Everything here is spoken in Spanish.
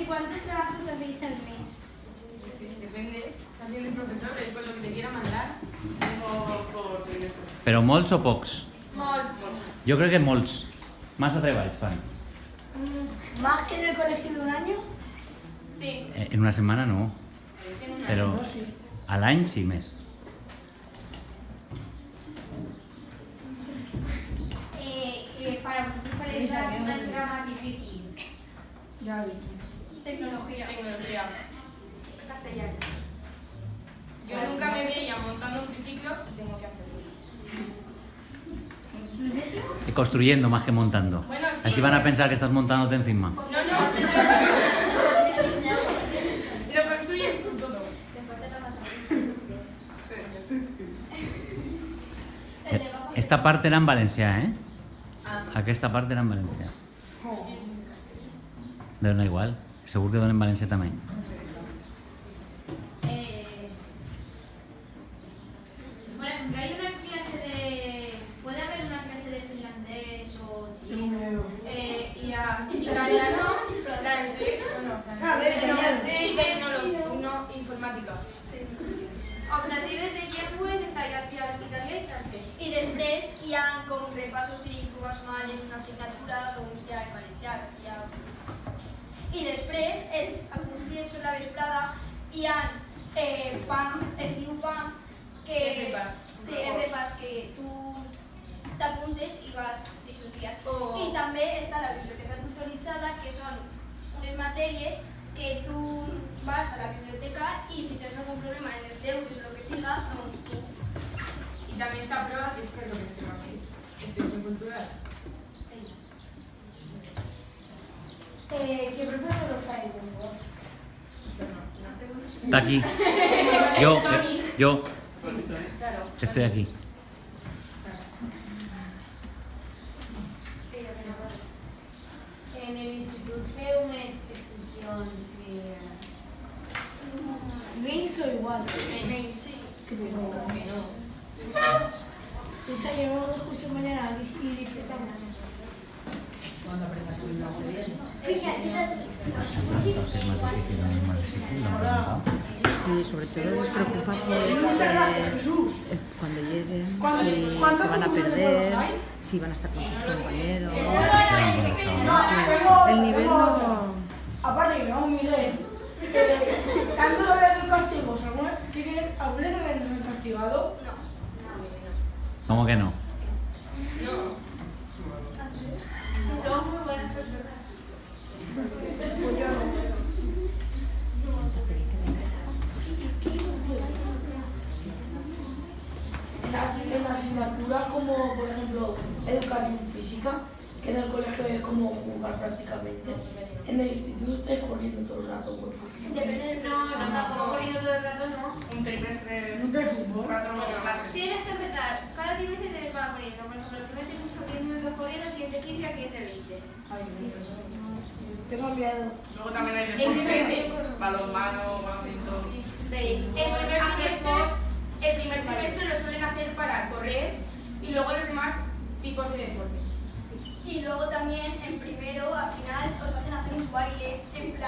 ¿Cuántos trabajos hacéis al mes? Depende, también del profesor, después lo que te quiera mandar. Por trimestre. Però molts o pocs? Molts. Jo crec que molts. Massa treballs fan. ¿Más que en el colegio de un año? Sí. En una setmana no, En un però No, sí. a l'any sí més. Para vosotros, ¿cuál es la asignatura más difícil? Ya he dicho. Tecnología. Castellano. Yo nunca me veía montando un triciclo y tengo que hacerlo. Construyendo más que montando. Bueno, sí. Así van a pensar que estás montándote encima. No. Lo construyes tú todo. Esta part era en valencià, eh? Aquesta part era en valencià. Dona igual, segur que dona en valencià també. Por ejemplo, hay una clase de... ¿Puede haber una clase de finlandés o chino? Italiano, francés, informática. Optatives de llengües italià i francès. I després hi ha com repassos si tu vas mal en una assignatura, doncs ja en valencià. I després, alguns dies per la vesprada, hi ha PAM, es diu PAM, que és el repàs que tu t'apuntes i vas aquests dies. I també està la biblioteca tutoritzada, que són unes matèries que tu vas a la biblioteca i si tens algun problema en els deures o el que siga, doncs tu. Y también esta prueba que es para lo que esté más extensión cultural. ¿Qué profesor os hay, por Eso no. Está aquí. Yo estoy aquí. En el instituto fue una excursión ¿Menos o igual? Sí. Que no. Que no. Desayunamos una excursión mañana y disfrutamos. Cuando aprendas a hablar bien. Entonces es más difícil, no es más difícil, ¿lo hemos notado? Sí, sobre todo les preocupa cuando lleguen, si se van a perder, si van a estar con sus compañeros. El nivel no... Aparte que no, Miguel, tanto doble de castigos, ¿alguna vez deben castigado? ¿Cómo que no? Son muy buenas personas. En la asignatura como, por ejemplo, educación física, que en el colegio es como jugar prácticamente, en el instituto estáis corriendo todo el rato. Depende del profesor, tampoco corriendo todo el rato, ¿no? Un trimestre, ¿Nunca es fútbol? 4 clases. Tienes que empezar, cada trimestre te van poniendo, por ejemplo, el primer trimestre son 10 minutos corriendo, el siguiente 15 y el siguiente 20. Ay, tengo miedo. Luego también hay deporte, balonmano, badminton. El primer trimestre lo suelen hacer para correr y luego los demás tipos de deportes. Y luego también en primero, al final, os hacen hacer un baile en plan.